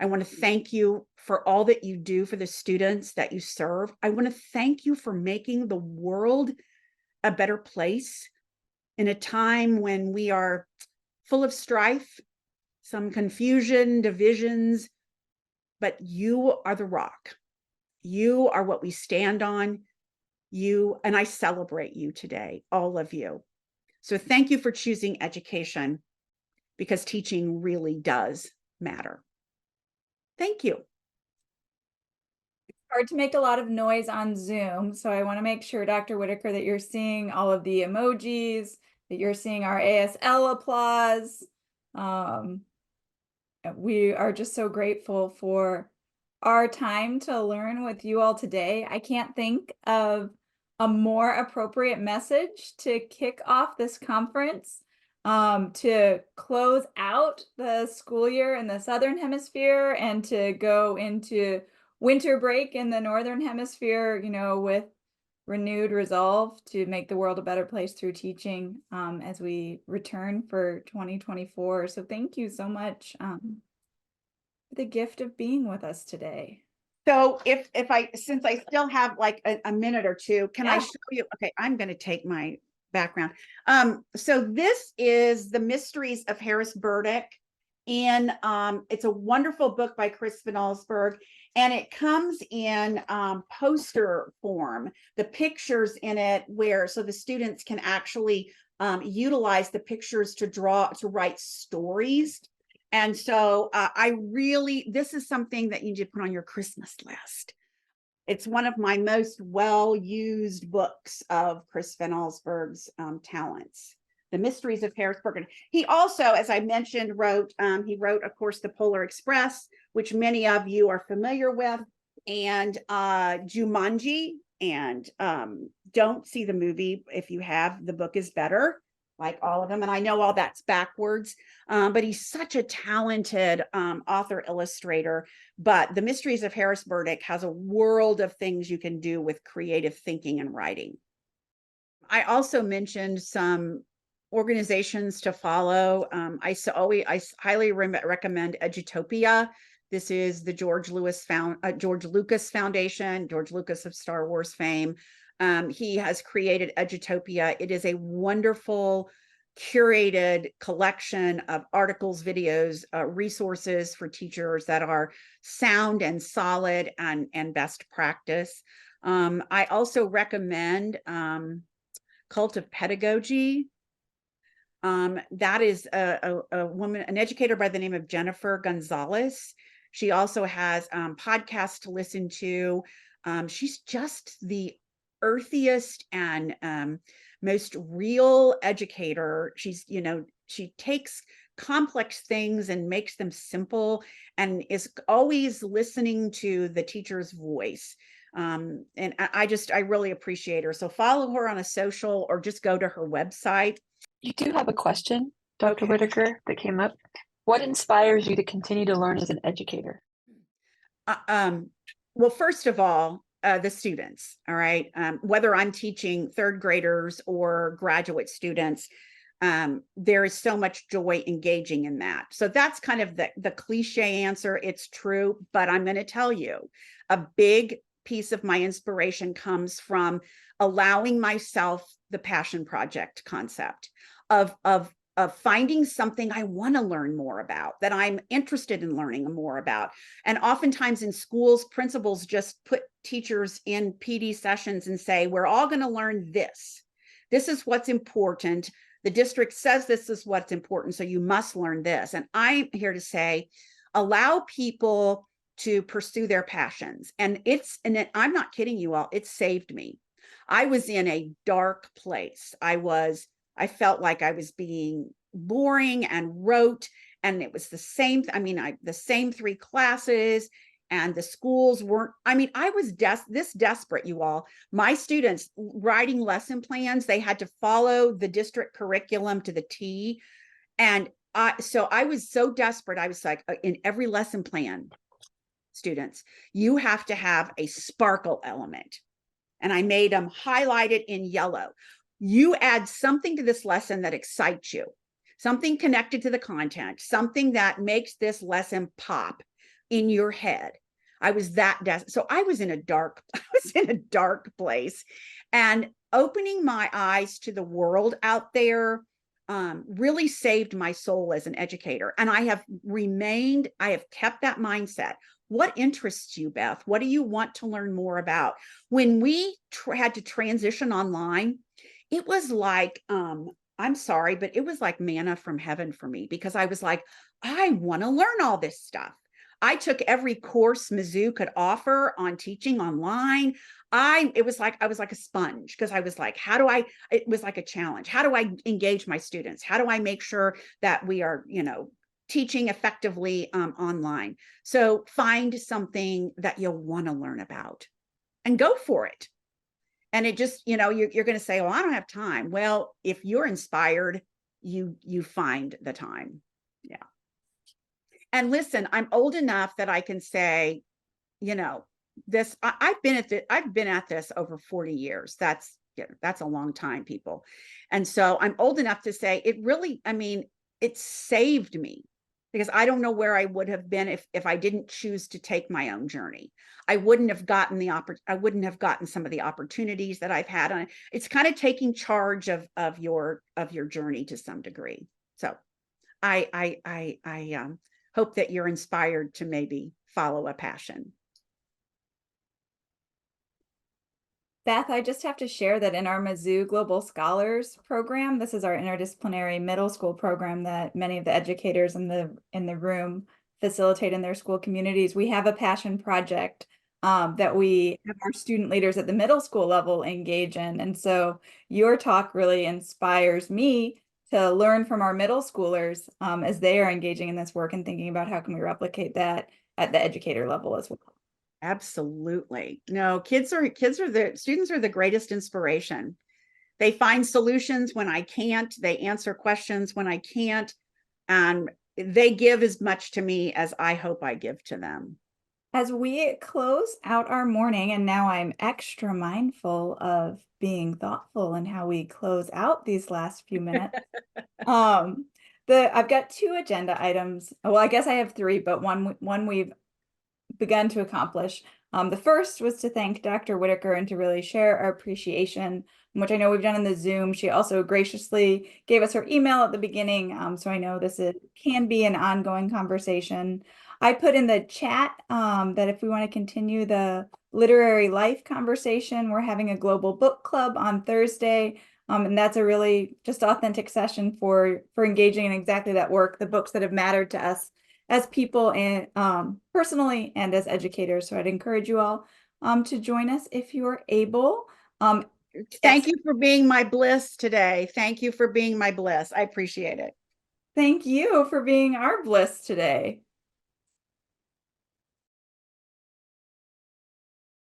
I want to thank you for all that you do for the students that you serve. I want to thank you for making the world a better place in a time when we are full of strife, some confusion, divisions, but you are the rock. You are what we stand on. And I celebrate you today, all of you. So thank you for choosing education, because teaching really does matter. Thank you. It's hard to make a lot of noise on Zoom, so I want to make sure, Dr. Whitaker, that you're seeing all of the emojis, that you're seeing our ASL applause. We are just so grateful for our time to learn with you all today. I can't think of a more appropriate message to kick off this conference, to close out the school year in the Southern Hemisphere and to go into winter break in the Northern Hemisphere, with renewed resolve to make the world a better place through teaching, as we return for 2024. So thank you so much for the gift of being with us today. So since I still have like a minute or two, can I Yeah. show you? Okay, I'm going to take my background. So this is The Mysteries of Harris Burdick. And it's a wonderful book by Chris Van Allsburg, and it comes in poster form. The pictures in it so the students can actually utilize the pictures to write stories. And so this is something that you need to put on your Christmas list. It's one of my most well-used books of Chris Van Allsburg's talents. The Mysteries of Harris Burdick. He also, as I mentioned, wrote, of course, The Polar Express, which many of you are familiar with, and Jumanji. And don't see the movie if you have. The book is better. like all of them. And I know all that's backwards, but he's such a talented author illustrator. But The Mysteries of Harris Burdick has a world of things you can do with creative thinking and writing. I also mentioned some organizations to follow. I highly recommend Edutopia. This is the George Lucas Foundation, George Lucas of Star Wars fame. He has created Edutopia. It is a wonderful curated collection of articles, videos, resources for teachers that are sound and solid and best practice. I also recommend Cult of Pedagogy. That is a woman, an educator by the name of Jennifer Gonzalez. She also has podcasts to listen to. She's just the earthiest and most real educator. She's, she takes complex things and makes them simple and is always listening to the teacher's voice. And I really appreciate her. So follow her on a social or just go to her website. You do have a question, Dr. Okay. Whitaker, that came up. What inspires you to continue to learn as an educator? Well, first of all, the students, all right. Whether I'm teaching third graders or graduate students, there is so much joy engaging in that. So that's kind of the cliche answer. It's true, but I'm going to tell you, a big piece of my inspiration comes from allowing myself the passion project concept of finding something I want to learn more about, that I'm interested in learning more about. And oftentimes in schools, principals just put teachers in PD sessions and say, we're all going to learn this. This is what's important. The district says this is what's important, so you must learn this. And I'm here to say, allow people to pursue their passions. And I'm not kidding you all, it saved me. I was in a dark place. I felt like I was being boring and rote, and it was the same. The same 3 classes, and the schools weren't. I was this desperate, you all. My students writing lesson plans, they had to follow the district curriculum to the T, and so I was so desperate. I was like, in every lesson plan, students, you have to have a sparkle element, and I made them highlight it in yellow. You add something to this lesson that excites you, something connected to the content, something that makes this lesson pop in your head. I was so I was in a dark place, and opening my eyes to the world out there really saved my soul as an educator. And I have kept that mindset. What interests you, Beth? What do you want to learn more about? When we had to transition online, it was like, I'm sorry, but it was like manna from heaven for me, because I was like, I want to learn all this stuff. I took every course Mizzou could offer on teaching online. I was like a sponge, because I was like, it was like a challenge. How do I engage my students? How do I make sure that we are, teaching effectively online? So find something that you'll want to learn about and go for it. And it just, you're going to say, well, I don't have time. Well, if you're inspired, you find the time. Yeah. And listen, I'm old enough that I can say, this, I've been at this over 40 years. That's a long time, people. And so I'm old enough to say it really, it saved me, because I don't know where I would have been if I didn't choose to take my own journey. I wouldn't have gotten some of the opportunities that I've had. It's kind of taking charge of your journey to some degree. So I hope that you're inspired to maybe follow a passion. Beth, I just have to share that in our Mizzou Global Scholars program, this is our interdisciplinary middle school program that many of the educators in the room facilitate in their school communities. We have a passion project that we have our student leaders at the middle school level engage in. And so your talk really inspires me to learn from our middle schoolers as they are engaging in this work and thinking about how can we replicate that at the educator level as well. Absolutely. No, students are the greatest inspiration. They find solutions when I can't. They answer questions when I can't. And they give as much to me as I hope I give to them. As we close out our morning, and now I'm extra mindful of being thoughtful in how we close out these last few minutes. I've got 2 agenda items. Well, I guess I have 3, but one we've begun to accomplish. The first was to thank Dr. Whitaker and to really share our appreciation, which I know we've done in the Zoom. She also graciously gave us her email at the beginning, so I know can be an ongoing conversation. I put in the chat that if we want to continue the literary life conversation, we're having a global book club on Thursday. And that's a really just authentic session for engaging in exactly that work, the books that have mattered to us as people and personally and as educators. So I'd encourage you all to join us if you're able. Thank you for being my bliss today. Thank you for being my bliss. I appreciate it. Thank you for being our bliss today.